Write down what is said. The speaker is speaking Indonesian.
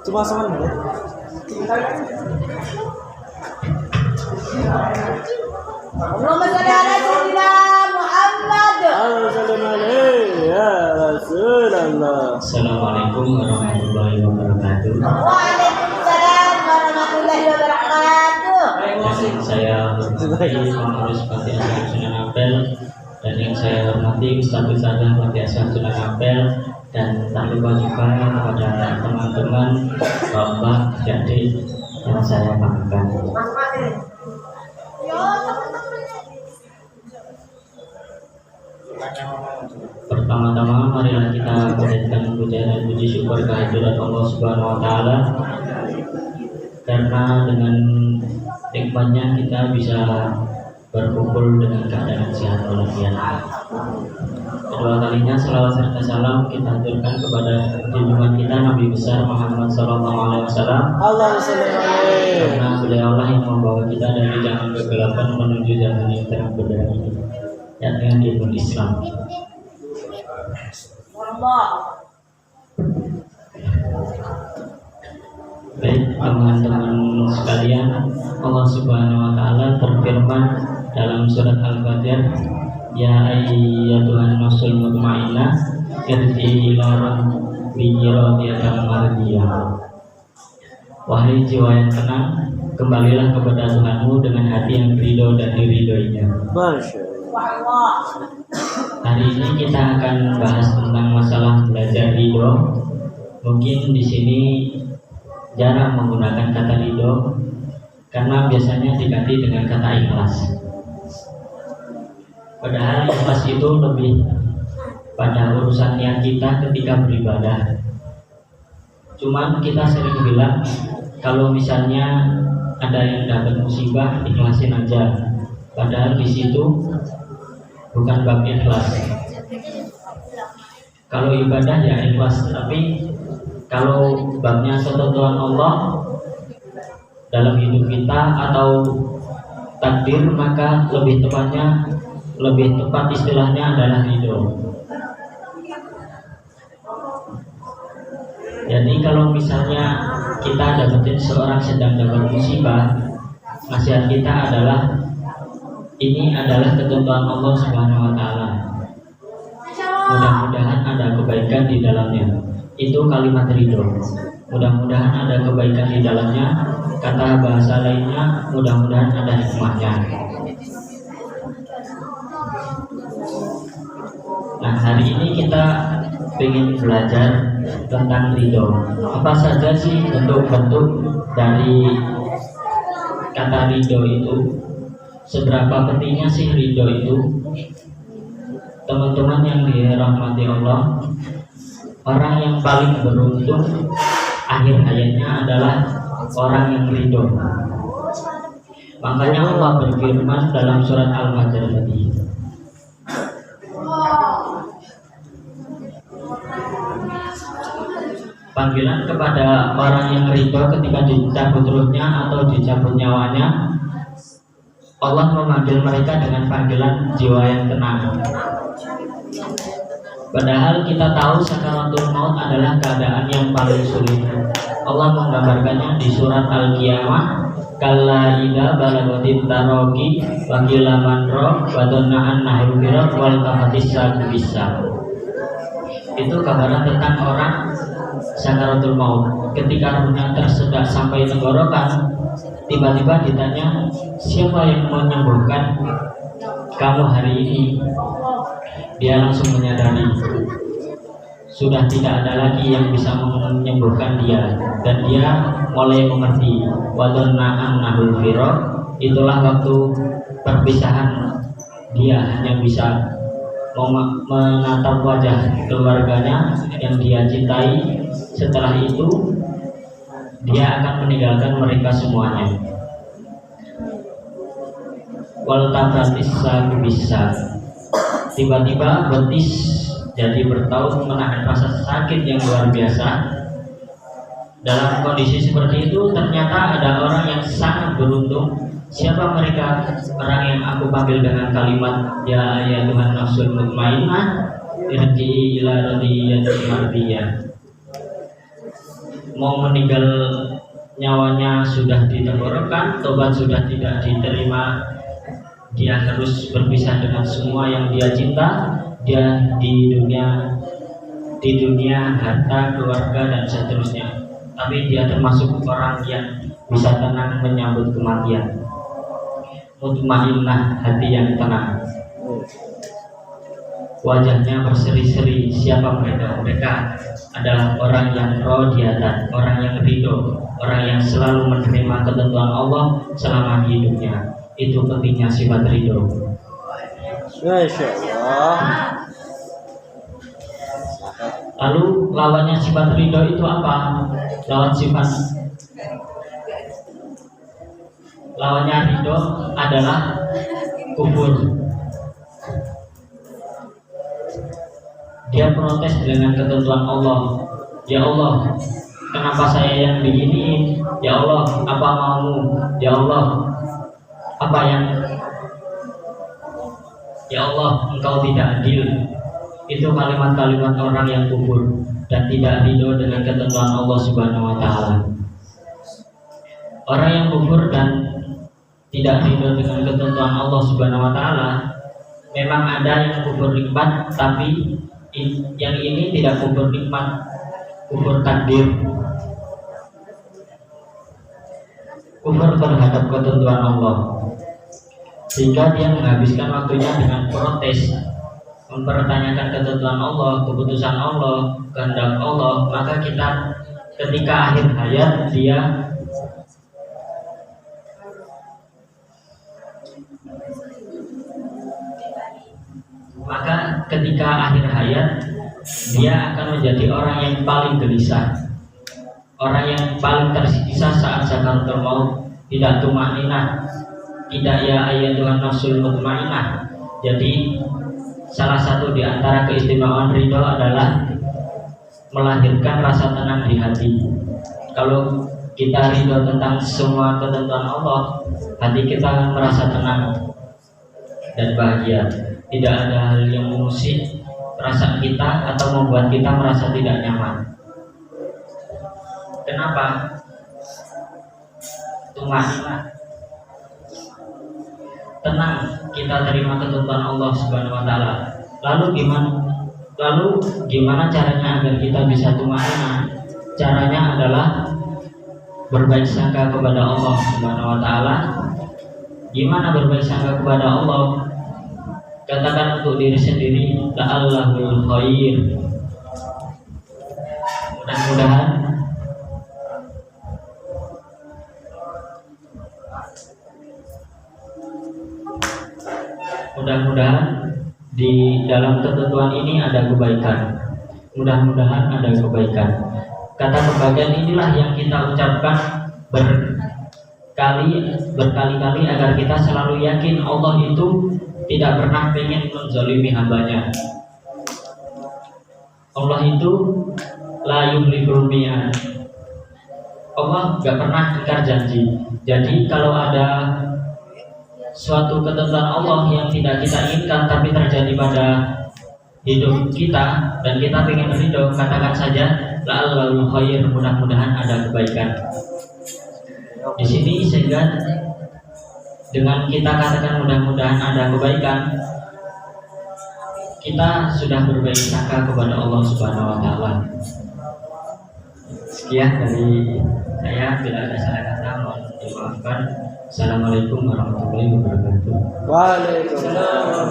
Cuma semenit. Allahumma shalli ala sayyidina Muhammad. Ya Rasulullah. Assalamualaikum warahmatullahi wabarakatuh. Waalaikumsalam warahmatullahi wabarakatuh. Yang saya hormati pengurus Panti Asuhan Sunan Ampel, dan yang saya hormati Ustadz-Ustadzah Panti Asuhan Sunan Ampel, dan tak lupa juga kepada teman-teman, bapak, adik yang saya banggakan. Pertama-tama marilah kita panjatkan puja dan puji syukur kehadirat Allah Subhanahu wa taala, karena dengan nikmatnya kita bisa berkumpul dengan keadaan sehat walafiat. Kedua kalinya selawat serta salam kita haturkan kepada junjungan kita Nabi besar Muhammad sallallahu alaihi wasallam. Allahumma shalli alaihi. Karena beliau lah yang membawa kita dari zaman kegelapan menuju zaman yang terang benderang ini, yakni agama Islam. Baik teman-teman sekalian, Allah Subhanahu wa taala berfirman dalam surat Al-Fajr, ya ayyatuhan nafsul mutmainnah irji'i ila rabbiki radiyatan mardiyah. Wahai jiwa yang tenang, kembalilah kepada Tuhanmu dengan hati yang ridho dan diridhoinya. Masya Allah. Hari ini kita akan bahas tentang masalah belajar ridho. Mungkin di sini jarang menggunakan kata ridho karena biasanya diganti dengan kata ikhlas. Padahal ikhlas itu lebih pada urusan niat kita ketika beribadah. Cuman kita sering bilang kalau misalnya ada yang dapat musibah, ikhlasin aja. Padahal di situ bukan bab ikhlas. Kalau ibadah ya ikhlas, tapi kalau babnya ketentuan Allah dalam hidup kita atau takdir, maka lebih tepat istilahnya adalah ridho. Jadi kalau misalnya kita dapetin seorang sedang dapat musibah, nasihat kita adalah ini adalah ketentuan Allah Subhanahu wa taala. Mudah-mudahan ada kebaikan di dalamnya. Itu kalimat ridho. Mudah-mudahan ada kebaikan di dalamnya. Kata bahasa lainnya, mudah-mudahan ada hikmahnya. Nah, hari ini kita ingin belajar tentang ridho. Apa saja sih bentuk-bentuk dari kata ridho itu? Seberapa pentingnya sih ridho itu? Teman-teman yang dirahmati Allah, orang yang paling beruntung akhir hayatnya adalah orang yang ridho. Makanya Allah berfirman dalam surat Al-Fajr tadi, panggilan kepada orang yang ridho ketika dicabut ruhnya atau dicabut nyawanya, Allah memanggil mereka dengan panggilan jiwa yang tenang. Padahal kita tahu sakaratul maut adalah keadaan yang paling sulit. Allah menggambarkannya di surat Al-Qiyamah, kalla idza balagatit taraqi wa qila man ra wa dhanna annahu firaq wal tafatis bisa. Itu gambaran tentang orang sakaratul maut. Ketika ruhnya tersedak sampai tenggorokan, tiba-tiba ditanya, siapa yang menyembuhkan kamu hari ini? Dia langsung menyadari sudah tidak ada lagi yang bisa menyembuhkan dia, dan dia mulai mengerti wadonna annahul firaq. Itulah waktu perpisahan. Dia hanya bisa menatap wajah keluarganya yang dia cintai. Setelah itu dia akan meninggalkan mereka semuanya. Wal tafatis bisa. Tiba-tiba betis jadi bertaut menahan rasa sakit yang luar biasa. Dalam kondisi seperti itu ternyata ada orang yang sangat beruntung. Siapa mereka? Orang yang aku panggil dengan kalimat ya Tuhan nafsul mutmainnah irji'i ila radiyyatil mardiyah. mau meninggal nyawanya sudah ditenggorokan, tobat sudah tidak diterima, dia harus berpisah dengan semua yang dia cinta, dia di dunia harta, keluarga dan seterusnya, tapi dia termasuk orang yang bisa tenang menyambut kematian. Mutmainnah, hati yang tenang, wajahnya berseri-seri. Siapa mereka? Mereka adalah orang yang radiyatan, orang yang ridho, orang yang selalu menerima ketentuan Allah selama hidupnya. Itu pentingnya sifat ridho. Masya Allah. Lalu lawannya sifat ridho itu apa? Lawannya ridho adalah kufur. Dia protes dengan ketentuan Allah. Ya Allah, kenapa saya yang begini? Ya Allah, apa maumu? Ya Allah, apa yang? Ya Allah, engkau tidak adil. Itu kalimat-kalimat orang yang kufur dan tidak ridho dengan ketentuan Allah Subhanahu wa taala. Orang yang kufur dan tidak ridho dengan ketentuan Allah Subhanahu wa taala, memang ada yang kufur nikmat, tapi yang ini tidak kufur nikmat, kufur takdir, kufur terhadap ketentuan Allah, sehingga dia menghabiskan waktunya dengan protes, mempertanyakan ketentuan Allah, keputusan Allah, kehendak Allah. Maka kita ketika akhir hayat dia akan menjadi orang yang paling gelisah, orang yang paling tersiksa saat sakaratul maut. Tidak tumaninah, tidak ya ayyatuhan nafsul mutmainnah. Jadi salah satu di antara keistimewaan ridho adalah melahirkan rasa tenang di hati. Kalau kita ridho tentang semua ketentuan Allah, hati kita akan merasa tenang dan bahagia. Tidak ada hal yang mengusik perasaan kita atau membuat kita merasa tidak nyaman. Kenapa? Tumaninah, tenang, kita terima ketentuan Allah Subhanahu wa taala. Lalu gimana caranya agar kita bisa tumaninah? Caranya adalah berbaik sangka kepada Allah Subhanahu wa taala. Gimana berbaik sangka kepada Allah? Katakan untuk diri sendiri, la'allahul khair. Mudah-mudahan di dalam ketentuan ini ada kebaikan. Mudah-mudahan ada kebaikan. Kata kebahagiaan inilah yang kita ucapkan berkali-kali agar kita selalu yakin Allah itu tidak pernah ingin menzalimi hambanya. Allah itu la yukhliful mi'ad. Allah gak pernah ingkar janji. Jadi kalau ada suatu ketentuan Allah yang tidak kita inginkan tapi terjadi pada hidup kita dan kita ingin ridho, katakan saja la'allahul khair, mudah-mudahan ada kebaikan. Di sini sehingga dengan kita katakan mudah-mudahan ada kebaikan, kita sudah berbaik sangka kepada Allah Subhanahu wa taala. Sekian dari saya, bila ada salah kata mohon dimaafkan. Assalamualaikum warahmatullahi wabarakatuh. Waalaikumsalam.